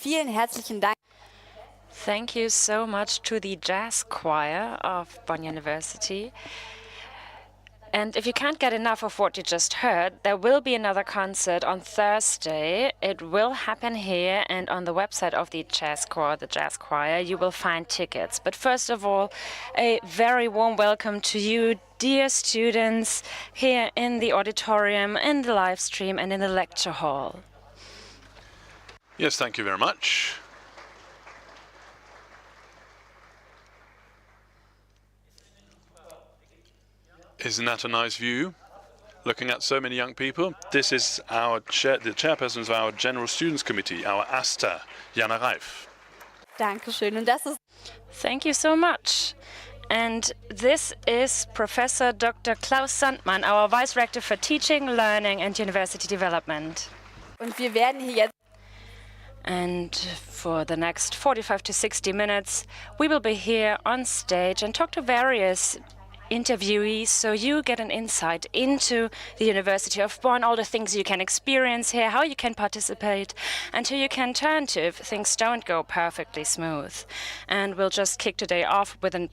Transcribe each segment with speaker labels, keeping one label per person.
Speaker 1: Vielen herzlichen Dank.
Speaker 2: Thank you so much to the jazz choir of Bonn University. And if you can't get enough of what you just heard, there will be another concert on Thursday. It will happen here, and on the website of the jazz choir, you will find tickets. But first of all, a very warm welcome to you, dear students, here in the auditorium, in the live stream, and in the lecture hall.
Speaker 3: Yes, thank you very much. Isn't that a nice view? Looking at so many young people. This is the chairperson of our General Students Committee, our AStA, Jana Reif.
Speaker 1: Dankeschön. Und das ist
Speaker 2: Thank you so much. And this is Professor Dr. Klaus Sandmann, our Vice Rector for Teaching, Learning and University Development.
Speaker 1: Und wir werden hier jetzt
Speaker 2: And for the next 45 to 60 minutes, we will be here on stage and talk to various interviewees, so you get an insight into the University of Bonn, all the things you can experience here, how you can participate, and who you can turn to if things don't go perfectly smooth. And we'll just kick today off with an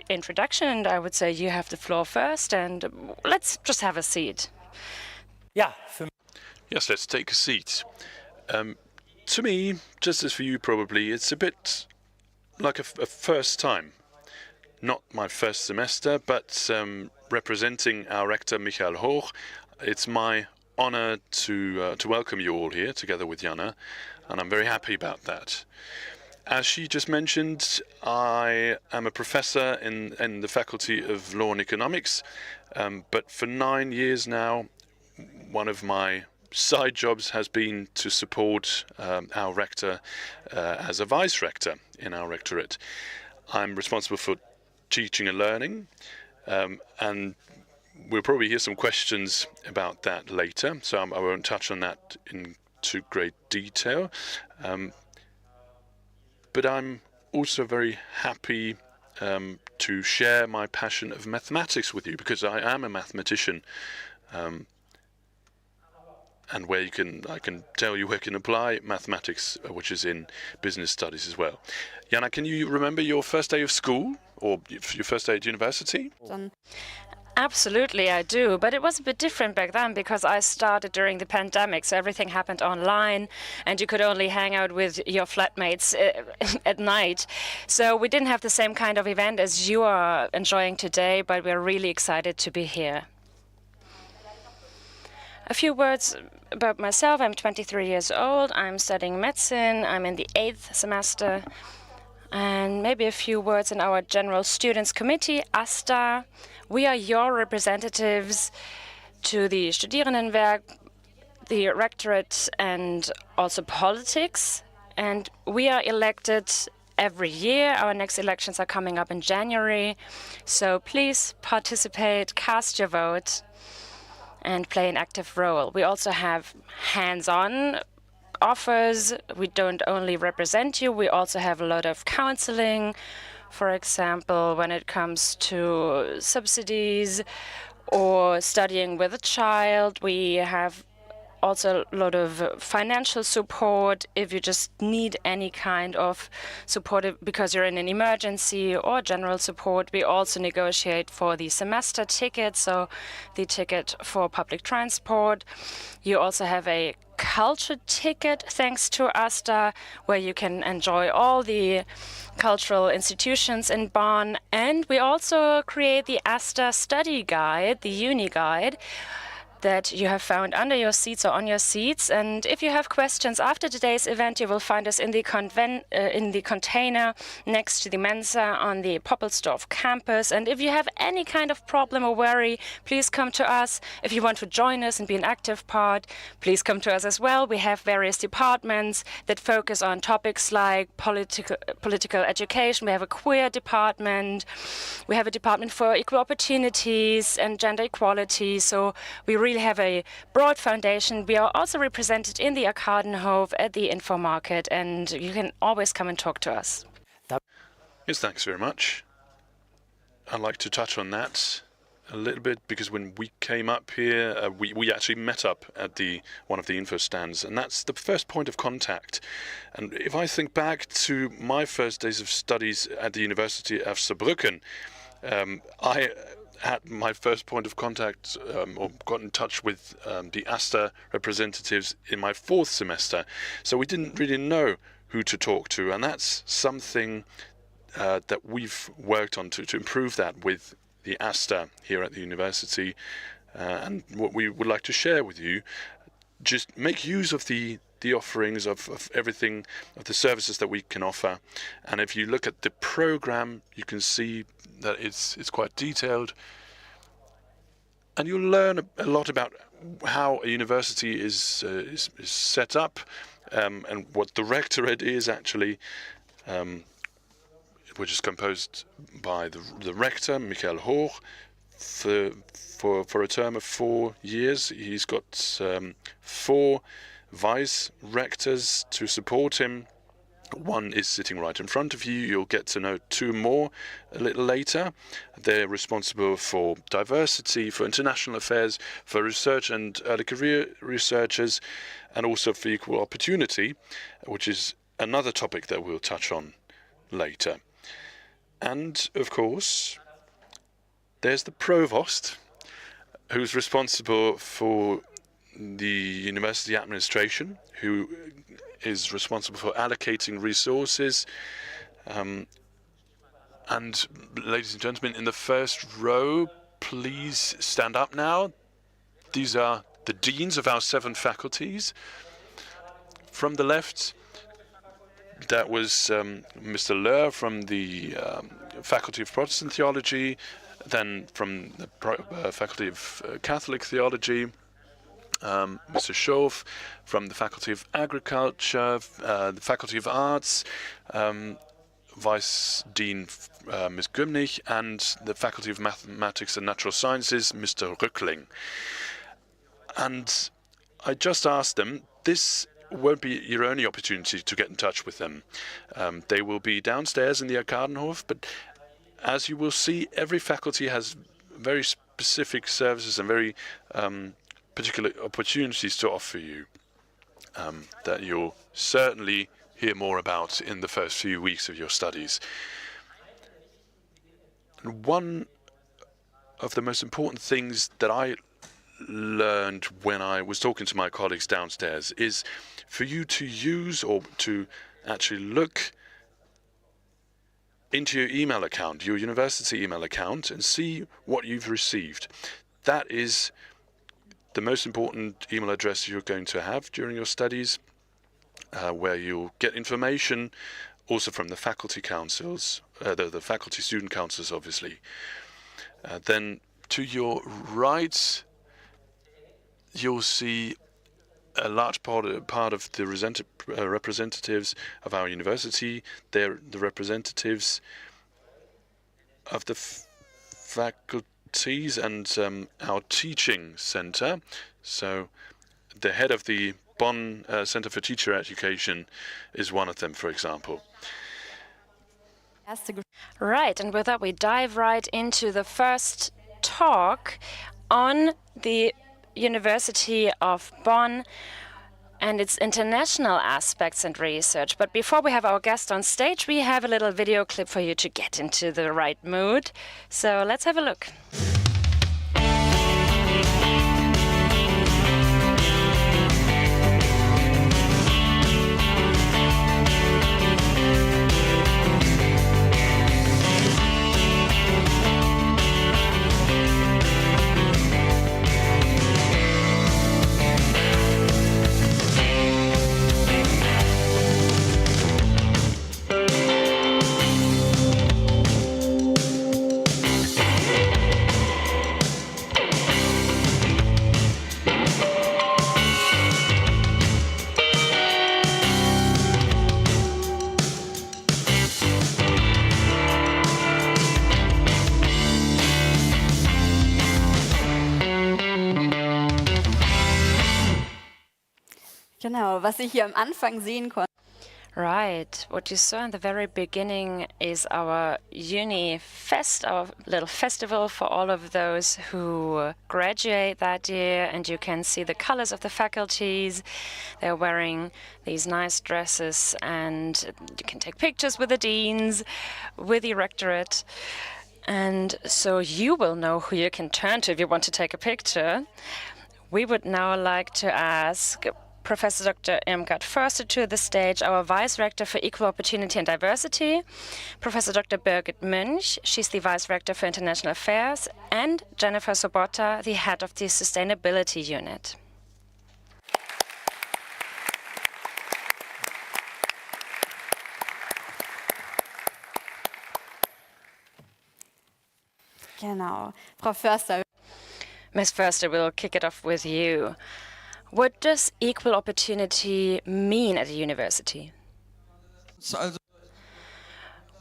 Speaker 2: introduction, and I would say you have the floor first, and let's just have a seat.
Speaker 4: Yeah.
Speaker 3: Yes, let's take a seat. To me, just as for you probably, it's a bit like a first time. Not my first semester, but representing our rector, Michael Hoch, it's my honor to welcome you all here together with Jana, and I'm very happy about that. As she just mentioned, I am a professor in the Faculty of Law and Economics, but for 9 years now, one of my side jobs has been to support our rector as a vice rector in our rectorate. I'm responsible for teaching and learning, and we'll probably hear some questions about that later, so I won't touch on that into great detail. But I'm also very happy to share my passion of mathematics with you, because I am a mathematician, and I can tell you where you can apply mathematics, which is in business studies as well. Jana, can you remember your first day of school or your first day at university?
Speaker 2: Absolutely, I do. But it was a bit different back then because I started during the pandemic, so everything happened online and you could only hang out with your flatmates at night. So we didn't have the same kind of event as you are enjoying today, but we're really excited to be here. A few words about myself. I'm 23 years old. I'm studying medicine. I'm in the 8th semester. And maybe a few words in our General Students Committee, AStA. We are your representatives to the Studierendenwerk, the rectorate, and also politics. And we are elected every year. Our next elections are coming up in January. So please participate, cast your vote, and play an active role. We also have hands-on offers. We don't only represent you, we also have a lot of counseling. For example, when it comes to subsidies or studying with a child, we have also a lot of financial support if you just need any kind of support because you're in an emergency or general support. We also negotiate for the semester ticket, so the ticket for public transport. You also have a culture ticket thanks to AStA, where you can enjoy all the cultural institutions in Bonn. And we also create the AStA study guide, the Uni guide, that you have found under your seats or on your seats. And if you have questions after today's event, you will find us in the container next to the Mensa on the Poppelsdorf campus. And if you have any kind of problem or worry, please come to us. If you want to join us and be an active part, please come to us as well. We have various departments that focus on topics like political education. We have a queer department. We have a department for equal opportunities and gender equality. So we really have a broad foundation. We are also represented in the Arkadenhof at the Info Market, and you can always come and talk to us.
Speaker 3: Yes, thanks very much. I'd like to touch on that. a little bit, because when we came up here, we actually met up at one of the info stands, and that's the first point of contact. And if I think back to my first days of studies at the University of Saarbrücken, I had my first point of contact or got in touch with the AStA representatives in my fourth semester. So we didn't really know who to talk to, and that's something that we've worked on to improve that with the AStA here at the university, and what we would like to share with you. Just make use of the offerings of everything, of the services that we can offer. And if you look at the program, you can see that it's quite detailed, and you'll learn a lot about how a university is set up, and what the rectorate is actually, which is composed by the rector, Michael Hoch, for a term of 4 years. He's got 4 vice rectors to support him. One is sitting right in front of you. You'll get to know 2 more a little later. They're responsible for diversity, for international affairs, for research and early career researchers, and also for equal opportunity, which is another topic that we'll touch on later. And, of course, there's the provost, who's responsible for the university administration, who is responsible for allocating resources. And, ladies and gentlemen, in the first row, please stand up now. These are the deans of our 7 faculties. From the left, that was Mr. Löhr from the Faculty of Protestant Theology, then from the Faculty of Catholic Theology, Mr. Schof from the Faculty of Agriculture, the Faculty of Arts, Vice Dean Ms. Gümnich, and the Faculty of Mathematics and Natural Sciences, Mr. Rückling. And I just asked them, this won't be your only opportunity to get in touch with them. They will be downstairs in the Arkadenhof, but as you will see, every faculty has very specific services and very particular opportunities to offer you that you'll certainly hear more about in the first few weeks of your studies. And one of the most important things that I learned when I was talking to my colleagues downstairs is for you to use, or to actually look into your email account, your university email account, and see what you've received. That is the most important email address you're going to have during your studies, where you'll get information also from the faculty councils, the faculty student councils, obviously. Then to your right, you'll see a large part of the representatives of our university. They're the representatives of the faculties and our teaching center. So the head of the Bonn Center for Teacher Education is one of them, for example.
Speaker 2: Right, and with that we dive right into the first talk on the University of Bonn and its international aspects and research. But before we have our guest on stage, we have a little video clip for you to get into the right mood. So let's have a look.
Speaker 1: Genau, was Sie hier am Anfang sehen konnten.
Speaker 2: Right. What you saw in the very beginning is our Uni Fest, our little festival for all of those who graduate that year. And you can see the colors of the faculties. They're wearing these nice dresses, and you can take pictures with the deans, with the rectorate. And so you will know who you can turn to if you want to take a picture. We would now like to ask Professor Dr. Irmgard Förster to the stage, our Vice Rector for Equal Opportunity and Diversity, Professor Dr. Birgit Münch, she's the Vice Rector for International Affairs, and Jennifer Sobotta, the head of the Sustainability Unit.
Speaker 1: Genau. Frau Förster.
Speaker 2: Ms. Förster, we'll kick it off with you. What does equal opportunity mean at a university?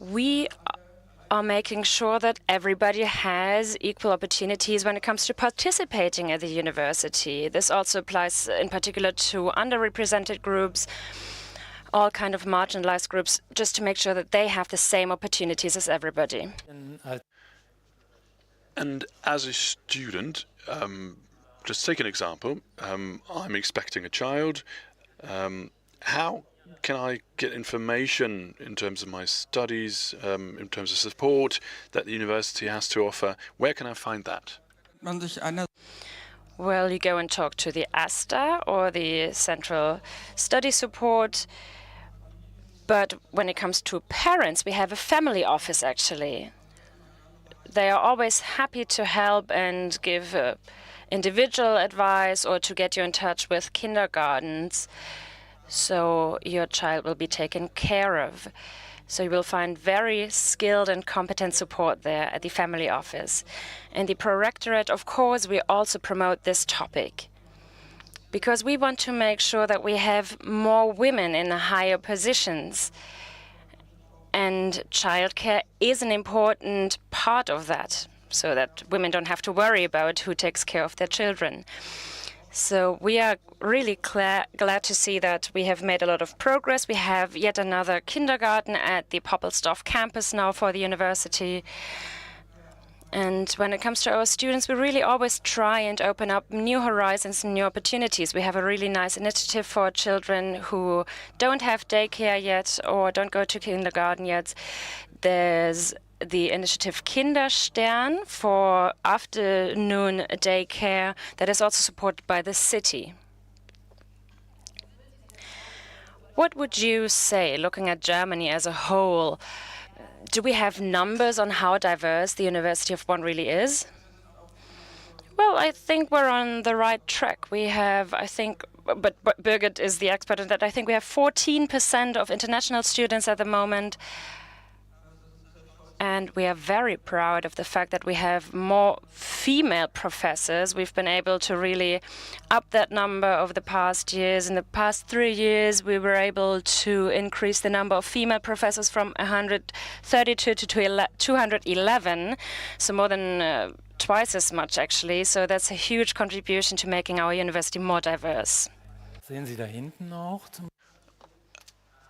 Speaker 2: We are making sure that everybody has equal opportunities when it comes to participating at the university. This also applies in particular to underrepresented groups, all kind of marginalized groups, just to make sure that they have the same opportunities as everybody.
Speaker 3: And as a student, just take an example. I'm expecting a child. How can I get information in terms of my studies, in terms of support that the university has to offer? Where can I find that?
Speaker 2: Well, you go and talk to the ASTA or the Central Study Support. But when it comes to parents, we have a family office, actually. They are always happy to help and give individual advice or to get you in touch with kindergartens, so your child will be taken care of. So you will find very skilled and competent support there at the family office. In the Prorectorate, of course, we also promote this topic, because we want to make sure that we have more women in the higher positions. And childcare is an important part of that, so that women don't have to worry about who takes care of their children. So we are really glad to see that we have made a lot of progress. We have yet another kindergarten at the Poppelsdorf campus now for the university. And when it comes to our students, we really always try and open up new horizons and new opportunities. We have a really nice initiative for children who don't have daycare yet or don't go to kindergarten yet. There's the initiative Kinderstern for afternoon daycare that is also supported by the city. What would you say, looking at Germany as a whole? Do we have numbers on how diverse the University of Bonn really is? Well, I think we're on the right track. We have, I think, but Birgit is the expert on that, I think we have 14% of international students at the moment. And we are very proud of the fact that we have more female professors. We've been able to really up that number over the past years. In the past 3 years, we were able to increase the number of female professors from 132 to 211, so more than twice as much, actually. So that's a huge contribution to making our university more diverse.
Speaker 4: Sehen Sie da hinten auch?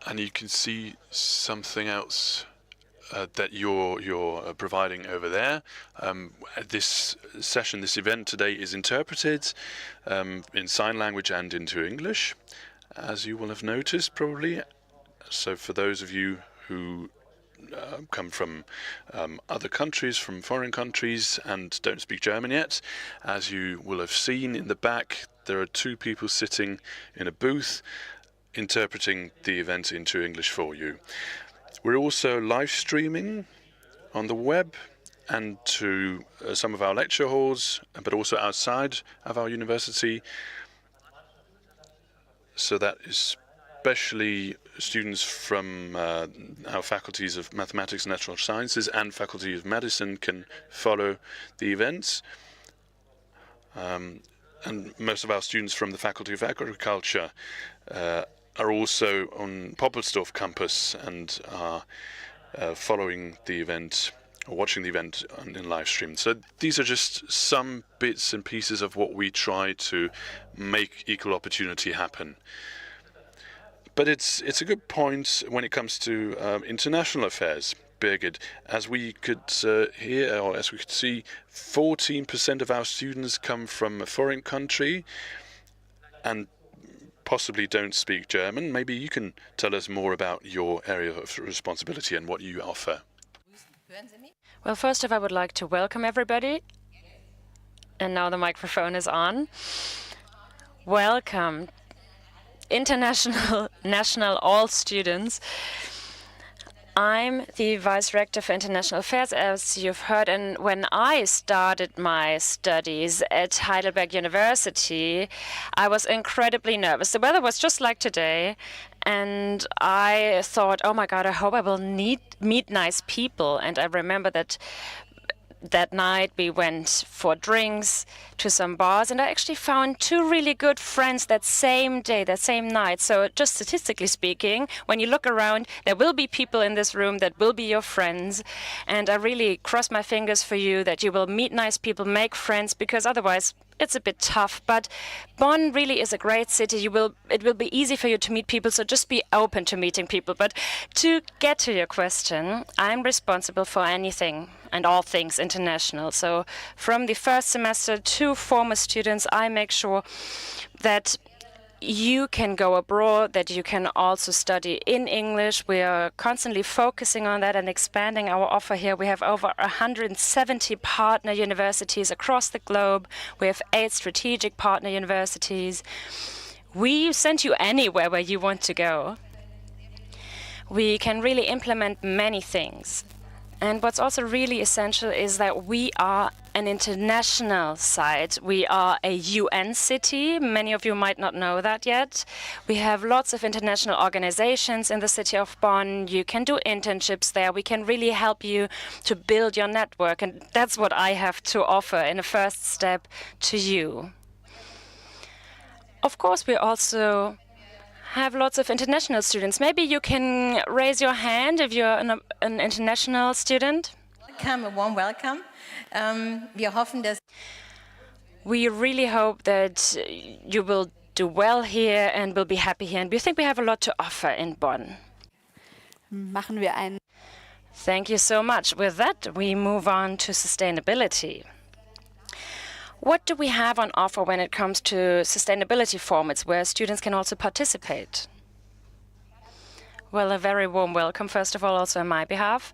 Speaker 3: And you can see something else that you're providing over there. This session, this event today is interpreted in sign language and into English, as you will have noticed probably. So for those of you who come from other countries, from foreign countries, and don't speak German yet, as you will have seen in the back, there are 2 people sitting in a booth interpreting the event into English for you. We're also live streaming on the web and to some of our lecture halls, but also outside of our university, so that especially students from our faculties of mathematics and natural sciences and faculty of medicine can follow the events. And most of our students from the faculty of agriculture are also on Poppelsdorf campus and are following the event or watching the event in live stream. So these are just some bits and pieces of what we try to make equal opportunity happen. But it's a good point when it comes to international affairs, Birgit. As we could hear, or as we could see, 14% of our students come from a foreign country and possibly don't speak German. Maybe you can tell us more about your area of responsibility and what you offer.
Speaker 2: Well, first off, I would like to welcome everybody. And now the microphone is on. Welcome, international, national, all students. I'm the Vice Rector for International Affairs, as you've heard, and when I started my studies at Heidelberg University, I was incredibly nervous. The weather was just like today, and I thought, oh my God, I hope I will meet nice people. And I remember that night we went for drinks to some bars, and I actually found 2 really good friends that same day, that same night. So just statistically speaking, when you look around, there will be people in this room that will be your friends. And I really cross my fingers for you that you will meet nice people, make friends, because otherwise it's a bit tough. But Bonn really is a great city. It will be easy for you to meet people, so just be open to meeting people. But to get to your question, I'm responsible for anything and all things international. So from the first semester to former students, I make sure that you can go abroad, that you can also study in English. We are constantly focusing on that and expanding our offer here. We have over 170 partner universities across the globe. We have 8 strategic partner universities. We send you anywhere where you want to go. We can really implement many things. And what's also really essential is that we are an international site. We are a UN city. Many of you might not know that yet. We have lots of international organizations in the city of Bonn. You can do internships there. We can really help you to build your network. And that's what I have to offer in a first step to you. Of course, we also have lots of international students. Maybe you can raise your hand if you're an international student.
Speaker 5: Welcome, a warm welcome.
Speaker 2: We really hope that you will do well here and will be happy here. And we think we have a lot to offer in Bonn.
Speaker 1: Machen wir einen.
Speaker 2: Thank you so much. With that, we move on to sustainability. What do we have on offer when it comes to sustainability formats where students can also participate? Well, a very warm welcome, first of all, also on my behalf.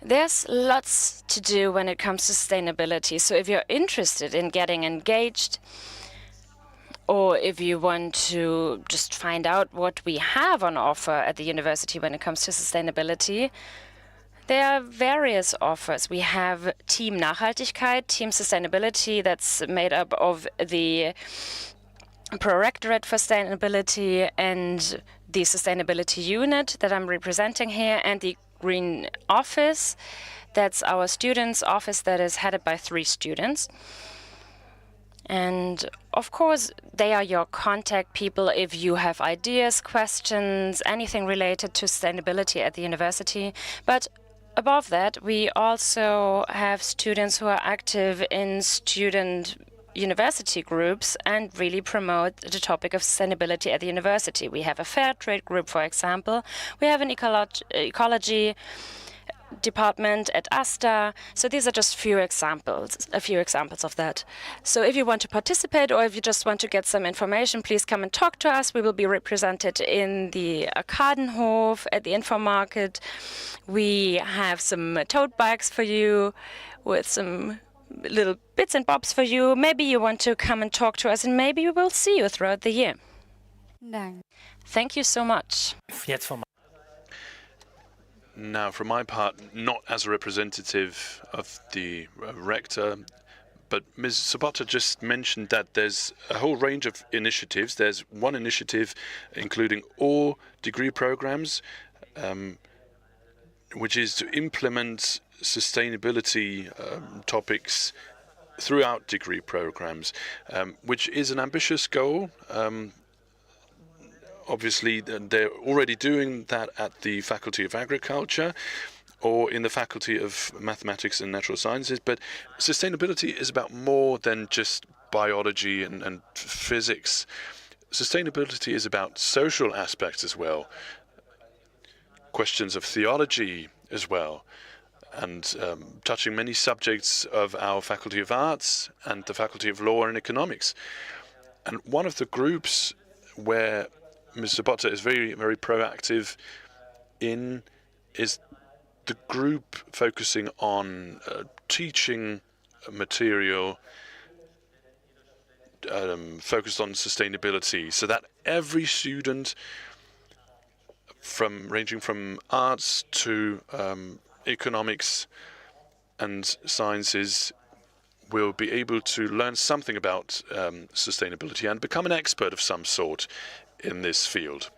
Speaker 2: There's lots to do when it comes to sustainability. So if you're interested in getting engaged, or if you want to just find out what we have on offer at the university when it comes to sustainability, there are various offers. We have Team Nachhaltigkeit, Team Sustainability, that's made up of the Prorectorate for Sustainability and the Sustainability Unit that I'm representing here, and the Green Office. That's our students' office that is headed by 3 students. And of course, they are your contact people if you have ideas, questions, anything related to sustainability at the university. But above that, we also have students who are active in student university groups and really promote the topic of sustainability at the university. We have a fair trade group, for example. We have an ecology department at ASTA. So these are just a few examples of that. So if you want to participate or if you just want to get some information, please come and talk to us. We will be represented in the Arkadenhof at the Info Market. We have some tote bags for you with some little bits and bobs for you. Maybe you want to come and talk to us, and maybe we will see you throughout the year.
Speaker 1: Dank.
Speaker 2: Thank you so much.
Speaker 3: Now, for my part, not as a representative of the rector, but Ms. Sabata just mentioned that there's a whole range of initiatives. There's one initiative including all degree programs, which is to implement sustainability topics throughout degree programs, which is an ambitious goal. Obviously, they're already doing that at the Faculty of Agriculture or in the Faculty of Mathematics and Natural Sciences, but sustainability is about more than just biology and physics. sustainability is about social aspects as well, questions of theology as well, and touching many subjects of our Faculty of Arts and the Faculty of Law and Economics. And one of the groups where Mr. Potter is very, very proactive in is the group focusing on teaching material focused on sustainability, so that every student, ranging from arts to economics and sciences, will be able to learn something about sustainability and become an expert of some sort in this field.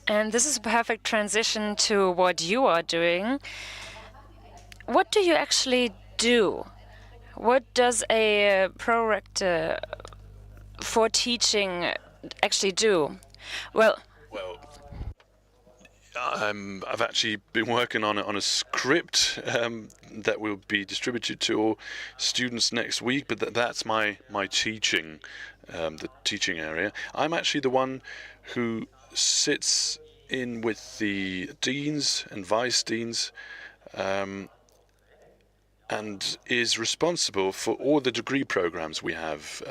Speaker 2: And this is a perfect transition to what you are doing. What do you actually do? What does a prorector for teaching actually do? Well,
Speaker 3: I've actually been working on a script that will be distributed to all students next week, but that's my teaching, the teaching area. I'm actually the one who sits in with the deans and vice deans and is responsible for all the degree programs we have.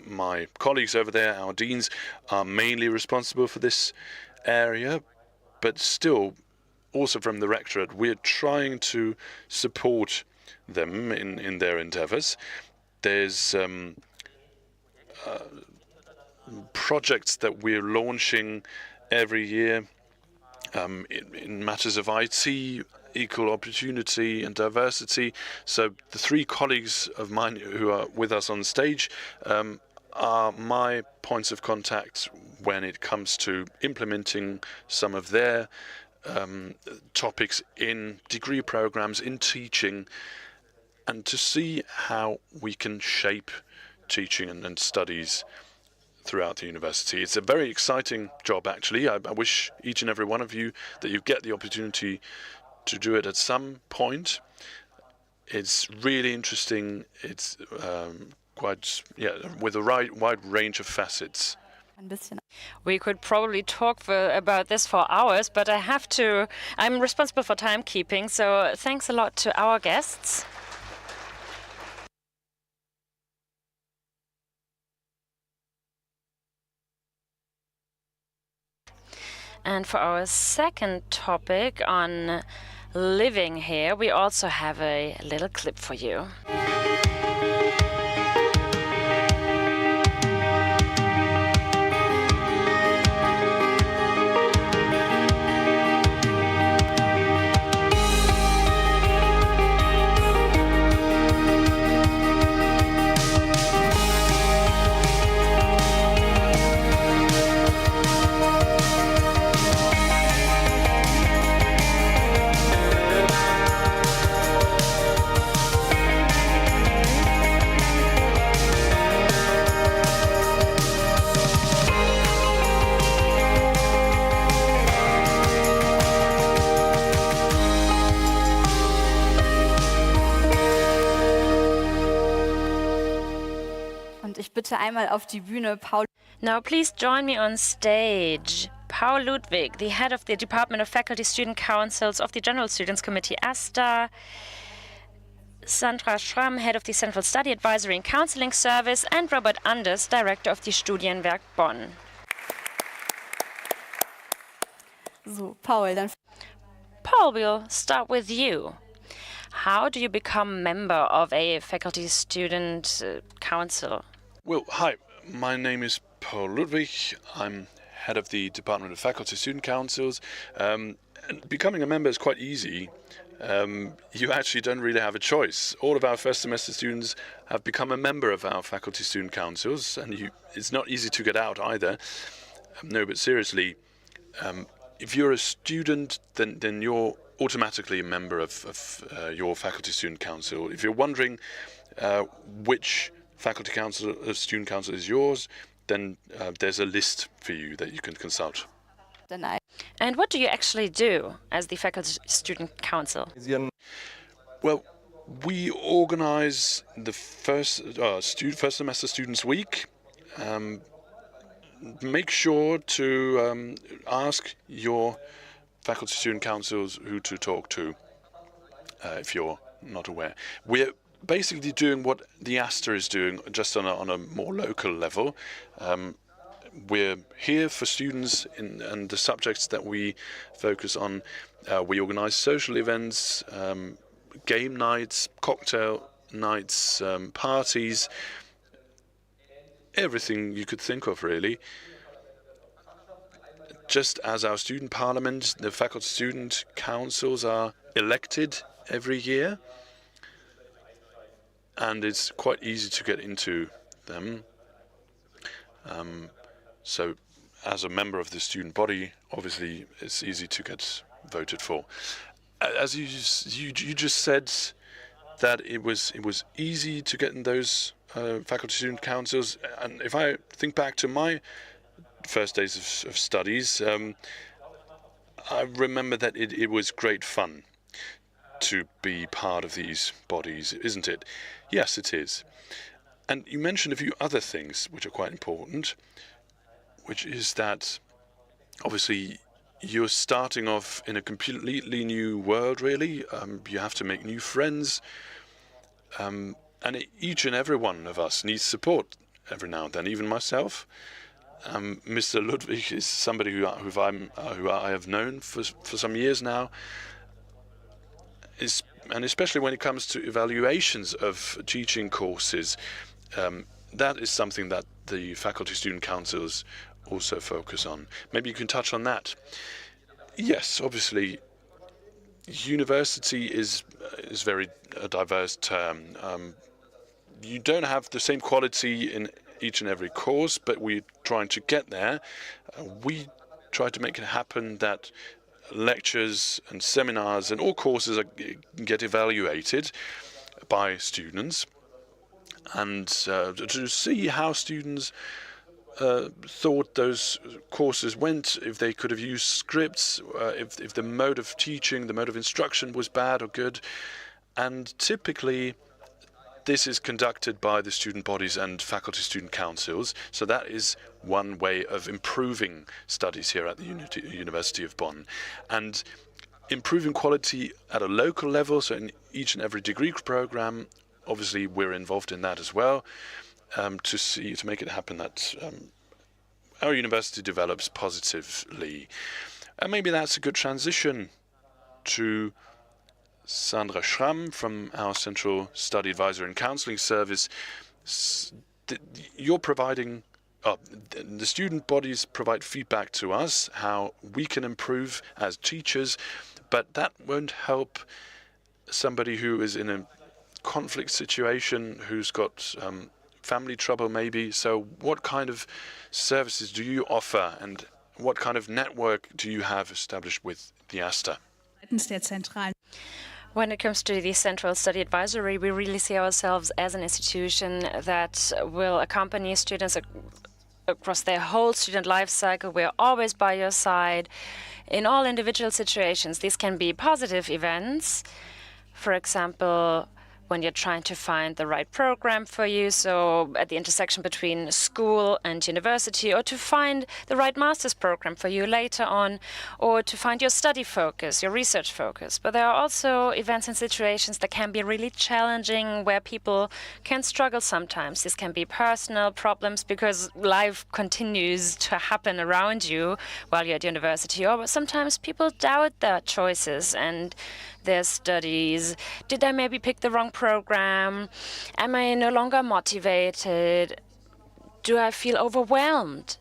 Speaker 3: My colleagues over there, our deans, are mainly responsible for this area, but still, also from the rectorate, we're trying to support them in their endeavors. There's projects that we're launching every year in matters of IT, equal opportunity and diversity. So the three colleagues of mine who are with us on stage are my points of contact when it comes to implementing some of their topics in degree programs, in teaching, and to see how we can shape teaching and studies throughout the university. It's a very exciting job, actually. I wish each and every one of you that you get the opportunity to do it at some point. It's really interesting. It's with a wide range of facets.
Speaker 2: We could probably talk about this for hours, but I'm responsible for timekeeping, so thanks a lot to our guests. And for our second topic on living here, we also have a little clip for you.
Speaker 1: Bitte einmal auf die Bühne, Paul.
Speaker 2: Now please join me on stage. Paul Ludwig, the head of the Department of Faculty Student Councils of the General Students Committee ASTA. Sandra Schramm, head of the Central Study Advisory and Counseling Service, and Robert Anders, director of the Studienwerk Bonn.
Speaker 1: So, Paul,
Speaker 2: Paul, we'll start with you. How do you become member of a faculty student council?
Speaker 3: Well, hi, my name is Paul Ludwig. I'm head of the Department of Faculty Student Councils. And becoming a member is quite easy. You actually don't really have a choice. All of our first semester students have become a member of our Faculty Student Councils, and it's not easy to get out either. No, but seriously, if you're a student, then you're automatically a member of your Faculty Student Council. If you're wondering which Faculty Council, Student Council is yours, then there's a list for you that you can consult.
Speaker 2: And what do you actually do as the Faculty Student Council?
Speaker 3: Well, we organize the first semester Students' Week. make sure to ask your faculty student councils who to talk to if you're not aware. We're basically doing what the ASTA is doing, just on a more local level. We're here for students and the subjects that we focus on. We organize social events, game nights, cocktail nights, parties, everything you could think of, really. Just as our student parliament, the faculty student councils are elected every year, and it's quite easy to get into them. So as a member of the student body, obviously it's easy to get voted for. As you just said, that it was easy to get in those faculty student councils, and if I think back to my first days of studies, I remember that it was great fun to be part of these bodies, isn't it? Yes, it is. And you mentioned a few other things which are quite important, which is that obviously you're starting off in a completely new world, really. You have to make new friends, and each and every one of us needs support every now and then, even myself. Mr. Ludwig is somebody who I have known for some years now, and especially when it comes to evaluations of teaching courses, that is something that the faculty student councils also focus on. Maybe you can touch on that. Yes, obviously, university is very a diverse term. You don't have the same quality in each and every course, but we're trying to get there. We try to make it happen that lectures and seminars and all courses get evaluated by students, and to see how students thought those courses went, if they could have used scripts, if the mode of teaching, the mode of instruction was bad or good. And typically this is conducted by the student bodies and faculty student councils. So that is one way of improving studies here at the University of Bonn. And improving quality at a local level, so in each and every degree program, obviously we're involved in that as well, to make it happen that our university develops positively. And maybe that's a good transition to Sandra Schramm from our Central Study Advisory and Counseling Service. You're providing, the student bodies provide feedback to us how we can improve as teachers, but that won't help somebody who is in a conflict situation, who's got family trouble maybe. So what kind of services do you offer, and what kind of network do you have established with the ASTA?
Speaker 2: When it comes to the Central Study Advisory, we really see ourselves as an institution that will accompany students across their whole student life cycle. We're always by your side in all individual situations. These can be positive events, for example, when you're trying to find the right program for you, so at the intersection between school and university, or to find the right master's program for you later on, or to find your study focus, your research focus. But there are also events and situations that can be really challenging, where people can struggle sometimes. This can be personal problems because life continues to happen around you while you're at university, or sometimes people doubt their choices and their studies. Did I maybe pick the wrong program? Am I no longer motivated? Do I feel overwhelmed?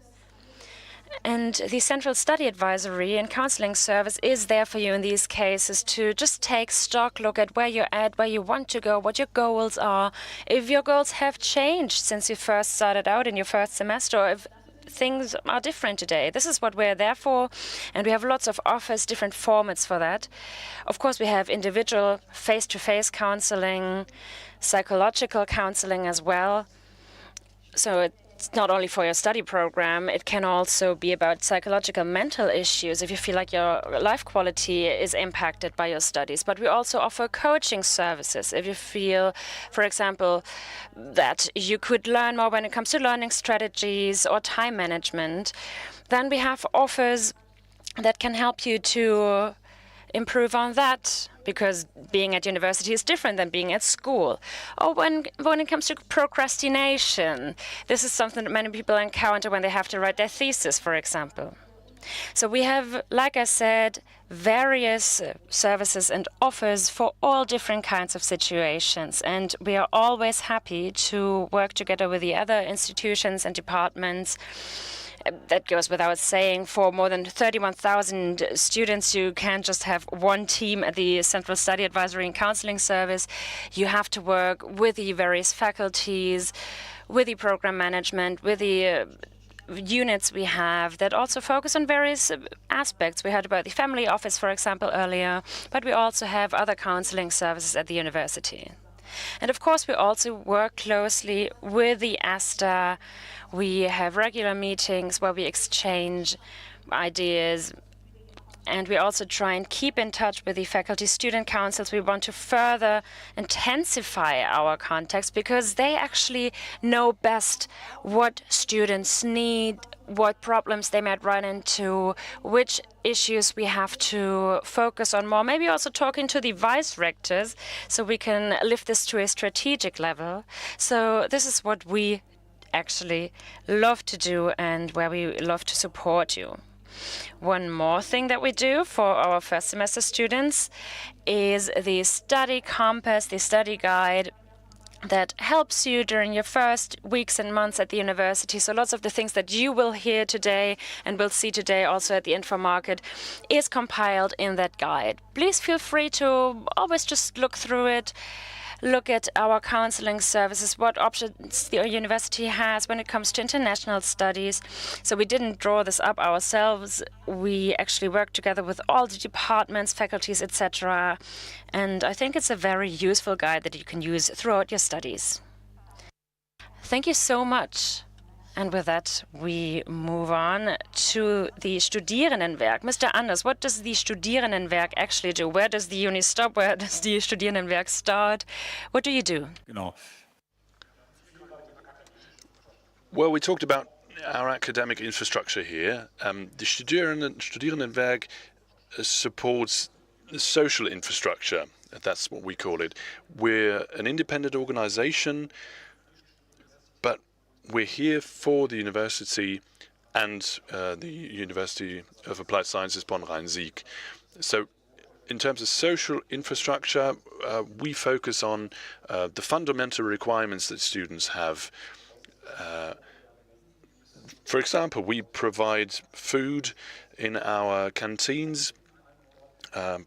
Speaker 2: And the Central Study Advisory and Counseling Service is there for you in these cases to just take stock, look at where you're at, where you want to go, what your goals are, if your goals have changed since you first started out in your first semester, or if things are different today. This is what we're there for, and we have lots of offers, different formats for that. Of course, we have individual face-to-face counseling, psychological counseling as well. So it's not only for your study program, it can also be about psychological mental issues if you feel like your life quality is impacted by your studies. But we also offer coaching services if you feel, for example, that you could learn more when it comes to learning strategies or time management. Then we have offers that can help you to improve on that, because being at university is different than being at school. Or when it comes to procrastination, this is something that many people encounter when they have to write their thesis, for example. So we have, like I said, various services and offers for all different kinds of situations. And we are always happy to work together with the other institutions and departments. That goes without saying. For more than 31,000 students, you can't just have one team at the Central Study Advisory and Counseling Service. You have to work with the various faculties, with the program management, with the units we have that also focus on various aspects. We heard about the family office, for example, earlier, but we also have other counseling services at the university. And of course, we also work closely with the ASTA. We have regular meetings where we exchange ideas, and we also try and keep in touch with the faculty student councils. We want to further intensify our contacts because they actually know best what students need, what problems they might run into, which issues we have to focus on more. Maybe also talking to the vice rectors so we can lift this to a strategic level. So this is what we actually love to do and where we love to support you. One more thing that we do for our first semester students is the study compass, the study guide that helps you during your first weeks and months at the university. So lots of the things that you will hear today and will see today also at the info market is compiled in that guide. Please feel free to always just look through it. Look at our counseling services, what options the university has when it comes to international studies. So we didn't draw this up ourselves. We actually worked together with all the departments, faculties, etc. And I think it's a very useful guide that you can use throughout your studies. Thank you so much. And with that, we move on to the Studierendenwerk. Mr. Anders, what does the Studierendenwerk actually do? Where does the uni stop? Where does the Studierendenwerk start? What do you do?
Speaker 4: Genau.
Speaker 3: Well, we talked about our academic infrastructure here. The Studierendenwerk supports the social infrastructure. That's what we call it. We're an independent organization, but we're here for the university and the University of Applied Sciences Bonn-Rhein-Sieg. So in terms of social infrastructure, we focus on the fundamental requirements that students have. For example, we provide food in our canteens.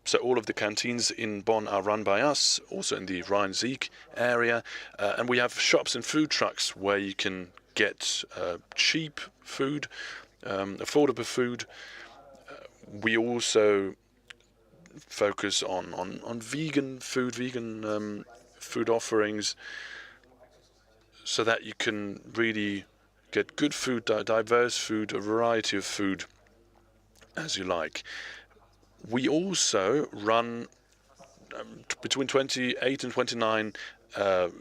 Speaker 3: So all of the canteens in Bonn are run by us, also in the Rhein-Sieg area. And we have shops and food trucks where you can get cheap food, affordable food. We also focus on vegan food, food offerings, so that you can really get good food, diverse food, a variety of food as you like. We also run between 28 and 29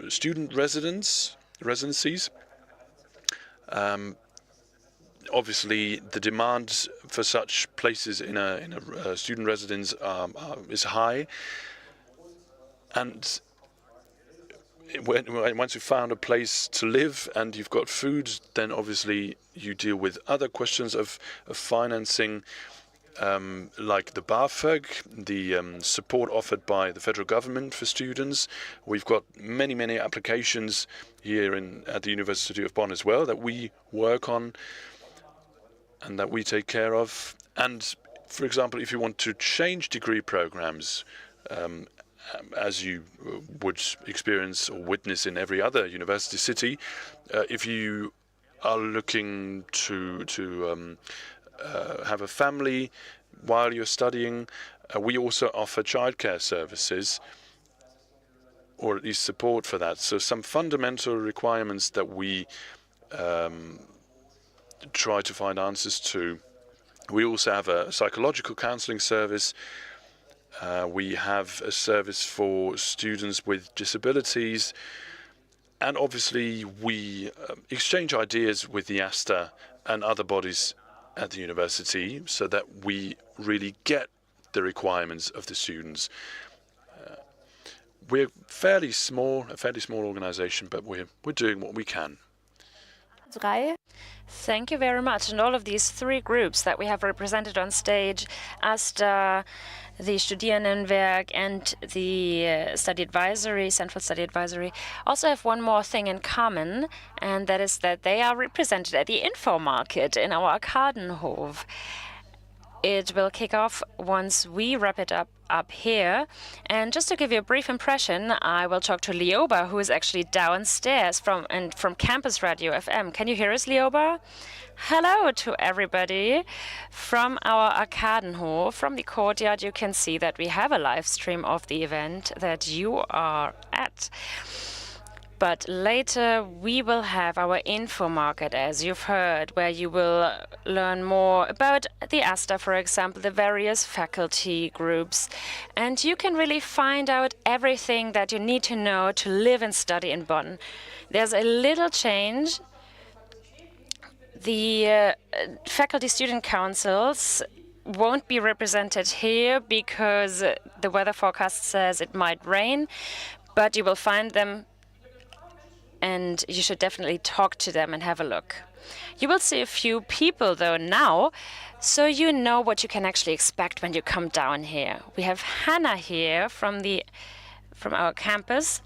Speaker 3: student residencies. Obviously, the demand for such places in a student residence is high, and once you've found a place to live and you've got food, then obviously you deal with other questions of financing. Like the BAföG, the support offered by the federal government for students. We've got many applications here at the University of Bonn as well that we work on and that we take care of. And for example, if you want to change degree programs, as you would experience or witness in every other university city, if you are looking to have a family while you're studying, we also offer childcare services, or at least support for that. So some fundamental requirements that we try to find answers to. We also have a psychological counseling service. We have a service for students with disabilities. And obviously, we exchange ideas with the ASTA and other bodies at the university so that we really get the requirements of the students. We're a fairly small organization, but we're doing what we can.
Speaker 1: 3.
Speaker 2: Thank you very much. And all of these 3 groups that we have represented on stage, ASTA, the Studierendenwerk, and the Study Advisory, Central Study Advisory, also have one more thing in common, and that is that they are represented at the Info Market in our Arkadenhof. It will kick off once we wrap it up here. And just to give you a brief impression, I will talk to Lioba, who is actually downstairs from Campus Radio FM. Can you hear us, Lioba? Hello to everybody from our Arkadenhof. From the courtyard, you can see that we have a live stream of the event that you are at. But later we will have our info market, as you've heard, where you will learn more about the ASTA, for example, the various faculty groups. And you can really find out everything that you need to know to live and study in Bonn. There's a little change. The faculty student councils won't be represented here because the weather forecast says it might rain, but you will find them and you should definitely talk to them and have a look. You will see a few people, though, now, so you know what you can actually expect when you come down here. We have Hannah here from our campus.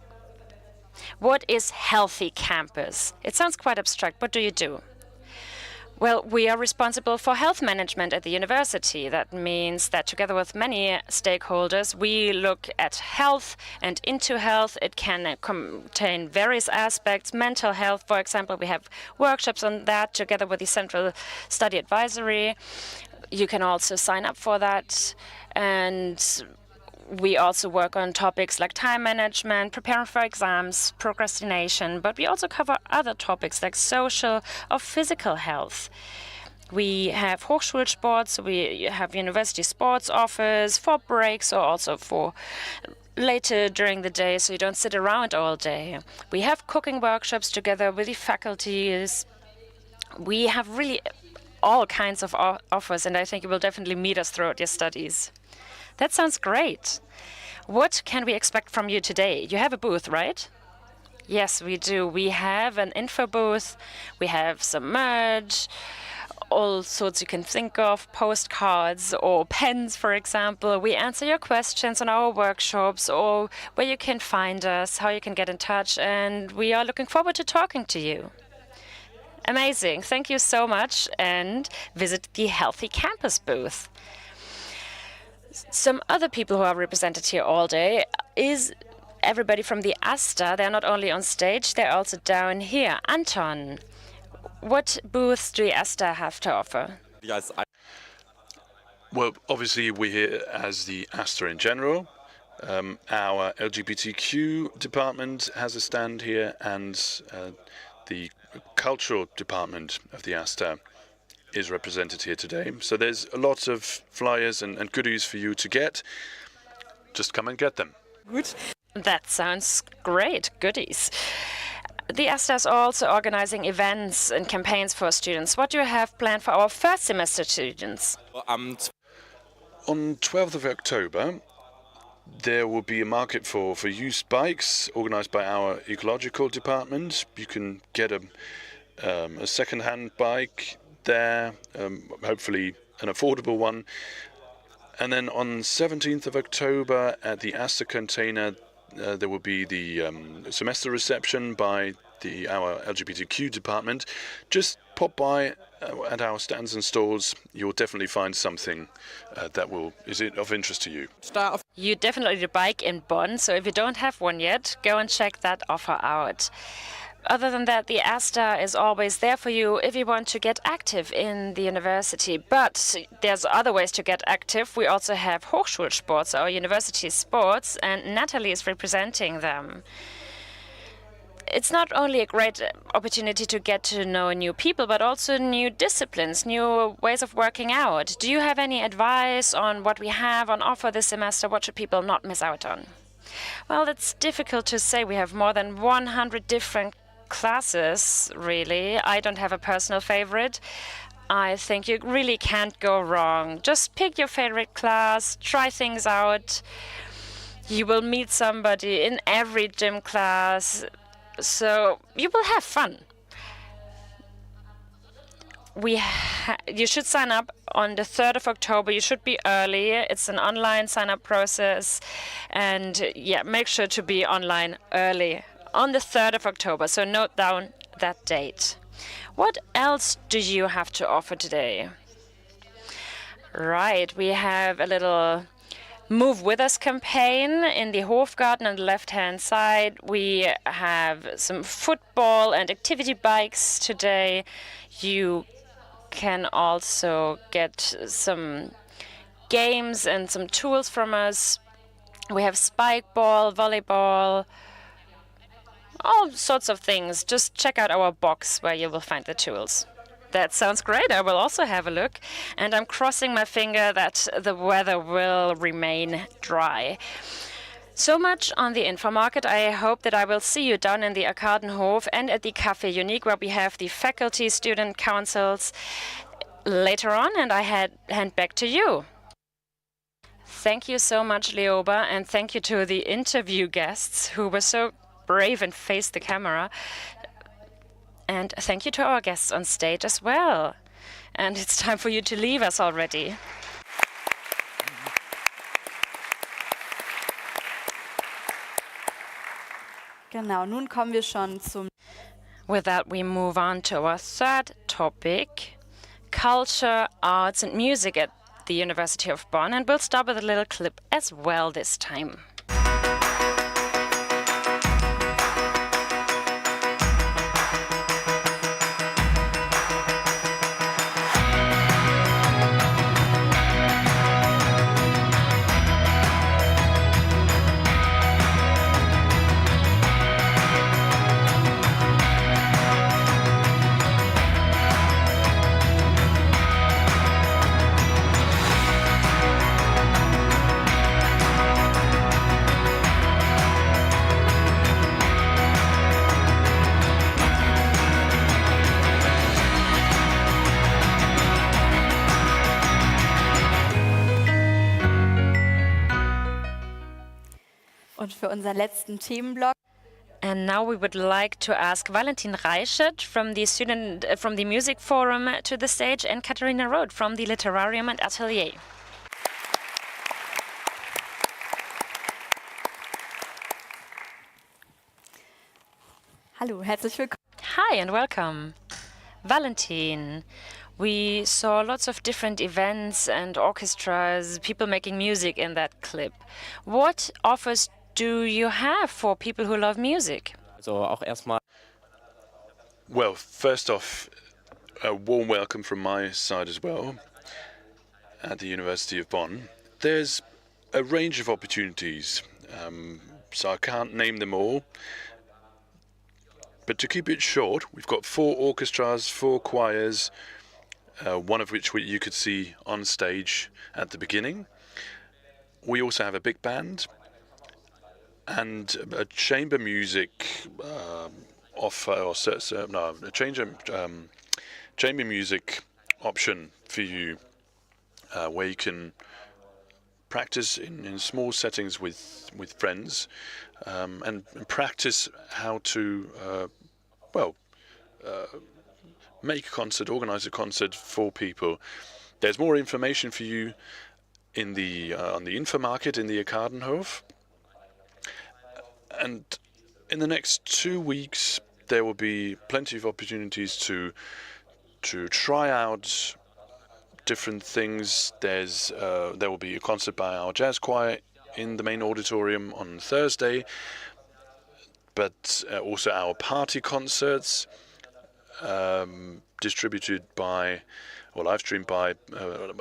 Speaker 2: What is Healthy Campus? It sounds quite abstract. What do you do? Well, we are responsible for health management at the university. That means that together with many stakeholders, we look at health and into health. It can contain various aspects. Mental health, for example, we have workshops on that together with the Central Study Advisory. You can also sign up for that. And we also work on topics like time management, preparing for exams, procrastination, but we also cover other topics like social or physical health. We have Hochschulsport, so we have university sports offers for breaks or also for later during the day, so you don't sit around all day. We have cooking workshops together with the faculties. We have really all kinds of offers, and I think you will definitely meet us throughout your studies. That sounds great. What can we expect from you today? You have a booth, right? Yes, we do. We have an info booth. We have some merch, all sorts you can think of, postcards or pens, for example. We answer your questions on our workshops or where you can find us, how you can get in touch, and we are looking forward to talking to you. Amazing. Thank you so much, and visit the Healthy Campus booth. Some other people who are represented here all day is everybody from the ASTA. They're not only on stage, they're also down here. Anton, what booths do the ASTA have to offer?
Speaker 3: Well, obviously we're here as the ASTA in general. Our LGBTQ department has a stand here, and the cultural department of the ASTA is represented here today. So there's a lot of flyers and goodies for you to get. Just come and get them.
Speaker 2: Good. That sounds great. Goodies. The ASTA is also organizing events and campaigns for students. What do you have planned for our first semester students?
Speaker 3: On 12th of October, there will be a market for used bikes organized by our ecological department. You can get a second-hand bike there, hopefully an affordable one. And then on 17th of October at the ASTA container, there will be the semester reception by our LGBTQ department. Just pop by at our stands and stalls. You'll definitely find something that is of interest to you.
Speaker 2: You definitely need a bike in Bonn, so if you don't have one yet, go and check that offer out. Other than that, the ASTA is always there for you if you want to get active in the university. But there's other ways to get active. We also have Hochschulsport, our university sports, and Natalie is representing them. it's not only a great opportunity to get to know new people, but also new disciplines, new ways of working out. Do you have any advice on what we have on offer this semester? What should people not miss out on? Well, it's difficult to say. We have more than 100 different classes, really. I don't have a personal favorite. I think you really can't go wrong. Just pick your favorite class, try things out. You will meet somebody in every gym class, so you will have fun. You should sign up on the 3rd of October. You should be early. It's an online sign-up process. And yeah, make sure to be online early on the 3rd of October. So note down that date. What else do you have to offer today? Right, we have a little Move With Us campaign in the Hofgarten on the left-hand side. We have some football and activity bikes today. You can also get some games and some tools from us. We have spike ball, volleyball, all sorts of things. Just check out our box where you will find the tools. That sounds great. I will also have a look. And I'm crossing my finger that the weather will remain dry. So much on the info market. I hope that I will see you down in the Arkadenhof and at the Café Unique, where we have the faculty student councils later on, and I hand back to you. Thank you so much, Leoba, and thank you to the interview guests who were so brave and faced the camera. And thank you to our guests on stage as well. And it's time for you to leave us already.
Speaker 1: Genau, nun kommen wir schon zum...
Speaker 2: With that, we move on to our third topic, culture, arts and music at the University of Bonn. And we'll start with a little clip as well this time.
Speaker 1: Und für unseren letzten Themenblock.
Speaker 2: And now we would like to ask Valentin Reichert from the Music Forum to the stage, and Katharina Roth from the Literarium and Atelier.
Speaker 1: Hallo, herzlich willkommen.
Speaker 2: Hi and welcome. Valentin, we saw lots of different events and orchestras, people making music in that clip. What offers do you have for people who love music?
Speaker 6: Also auch erstmal.
Speaker 3: Well, first off, a warm welcome from my side as well at the University of Bonn. There's a range of opportunities, so I can't name them all. But to keep it short, we've got 4 orchestras, 4 choirs, one of which you could see on stage at the beginning. We also have a big band and a chamber music chamber music option for you, where you can practice in small settings with friends, and practice how to make a concert, organize a concert for people. There's more information for you in the on the info market in the Arkadenhof. And in the next 2 weeks, there will be plenty of opportunities to try out different things. There will be a concert by our jazz choir in the main auditorium on Thursday, but also our party concerts, distributed by, or live streamed by,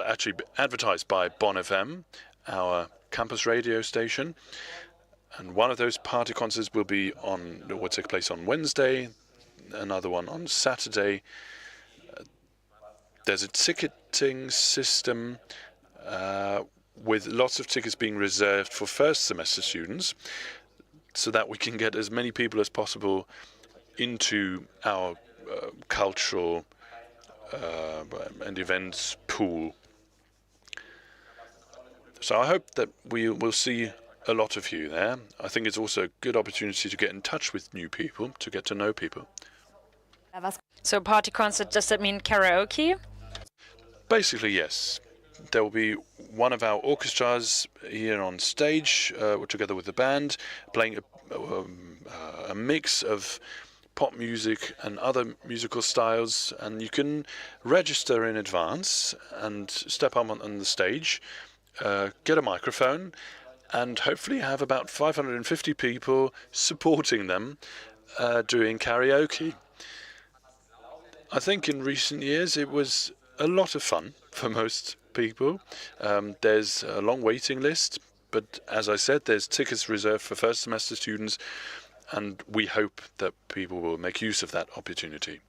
Speaker 3: actually advertised by Bonn FM, our campus radio station. And one of those party concerts will take place on Wednesday, another one on Saturday. There's a ticketing system with lots of tickets being reserved for first semester students so that we can get as many people as possible into our cultural and events pool. So I hope that we will see a lot of you there. I think it's also a good opportunity to get in touch with new people, to get to know people.
Speaker 2: So party concert, does that mean karaoke?
Speaker 3: Basically, yes. There will be one of our orchestras here on stage, together with the band, playing a mix of pop music and other musical styles, and you can register in advance and step up on the stage, get a microphone, and hopefully have about 550 people supporting them doing karaoke. I think in recent years it was a lot of fun for most people. There's a long waiting list, but as I said, there's tickets reserved for first semester students, and we hope that people will make use of that opportunity.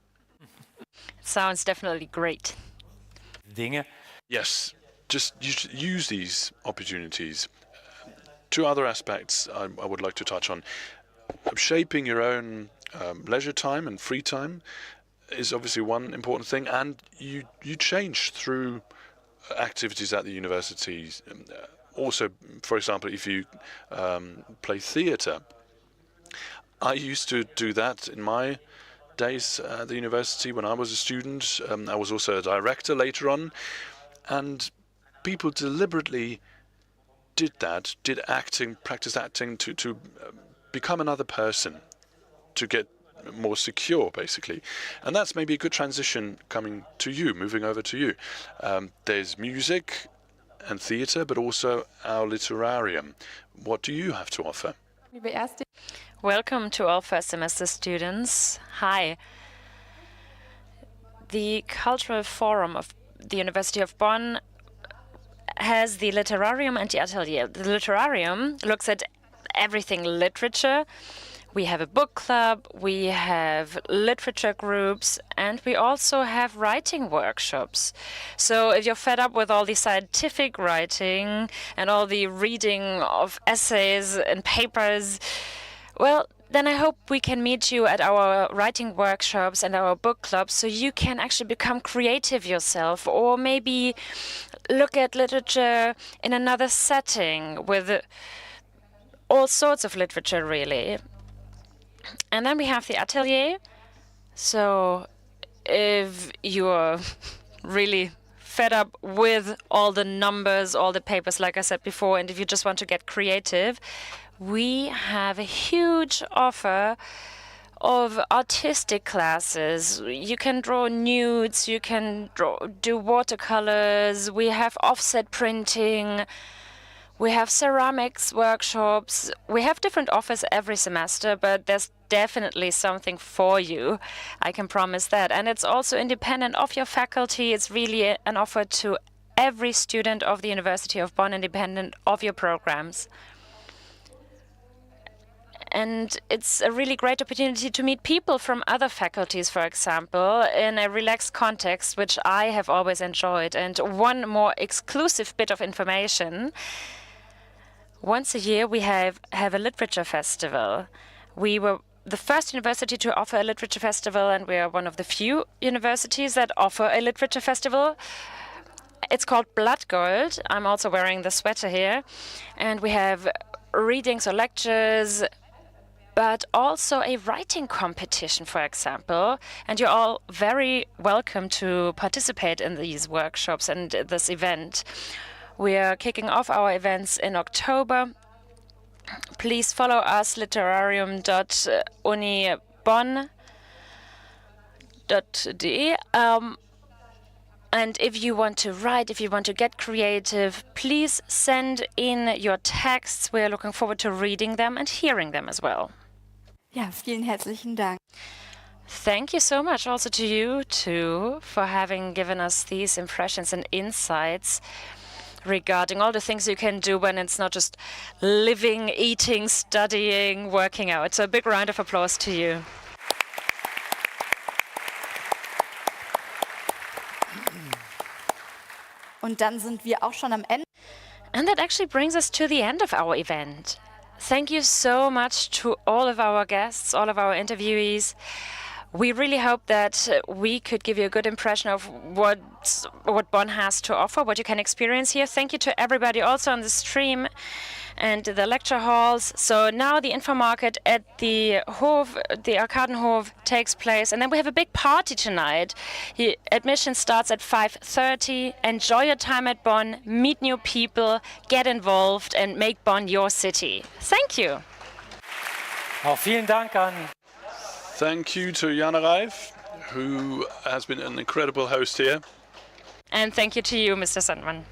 Speaker 2: Sounds definitely great.
Speaker 4: Dinge.
Speaker 3: Yes, just use these opportunities. Two other aspects I would like to touch on. Shaping your own leisure time and free time is obviously one important thing, and you change through activities at the universities. Also, for example, if you play theatre. I used to do that in my days at the university when I was a student. I was also a director later on, and people deliberately did that, practice acting to become another person, to get more secure, basically. And that's maybe a good transition moving over to you. There's music and theatre, but also our auditorium. What do you have to offer?
Speaker 2: Welcome to all first semester students. Hi. The Cultural Forum of the University of Bonn has the Literarium and the Atelier. The Literarium looks at everything literature. We have a book club, we have literature groups, and we also have writing workshops. So if you're fed up with all the scientific writing and all the reading of essays and papers, well, then I hope we can meet you at our writing workshops and our book clubs so you can actually become creative yourself, or maybe look at literature in another setting with all sorts of literature, really. And then we have the atelier. So if you're really fed up with all the numbers, all the papers, like I said before, and if you just want to get creative, we have a huge offer of artistic classes. You can draw nudes, you can do watercolors, we have offset printing, we have ceramics workshops. We have different offers every semester, but there's definitely something for you. I can promise that. And it's also independent of your faculty. It's really an offer to every student of the University of Bonn, independent of your programs. And it's a really great opportunity to meet people from other faculties, for example, in a relaxed context, which I have always enjoyed. And one more exclusive bit of information. Once a year, we have a literature festival. We were the first university to offer a literature festival, and we are one of the few universities that offer a literature festival. It's called Blood Gold. I'm also wearing the sweater here. And we have readings or lectures, but also a writing competition, for example. And you're all very welcome to participate in these workshops and this event. We are kicking off our events in October. Please follow us, literarium.unibonn.de. And if you want to write, if you want to get creative, please send in your texts. We are looking forward to reading them and hearing them as well.
Speaker 1: Ja, vielen herzlichen Dank.
Speaker 2: Thank you so much also to you, too, for having given us these impressions and insights. regarding all the things you can do when it's not just living, eating, studying, working out. So a big round of applause to you.
Speaker 1: Und dann sind wir auch schon am Ende.
Speaker 2: And that actually brings us to the end of our event. Thank you so much to all of our guests, all of our interviewees. We really hope that we could give you a good impression of what Bonn has to offer, what you can experience here. Thank you to everybody also on the stream and the lecture halls. So now the info market at the Hof, the Arkadenhof, takes place. And then we have a big party tonight. Admission starts at 5:30. Enjoy your time at Bonn, meet new people, get involved, and make Bonn your city. Thank you.
Speaker 4: Auch vielen Dank an
Speaker 3: Thank you to Jana Reif, who has been an incredible host here.
Speaker 2: And thank you to you, Mr. Sandman.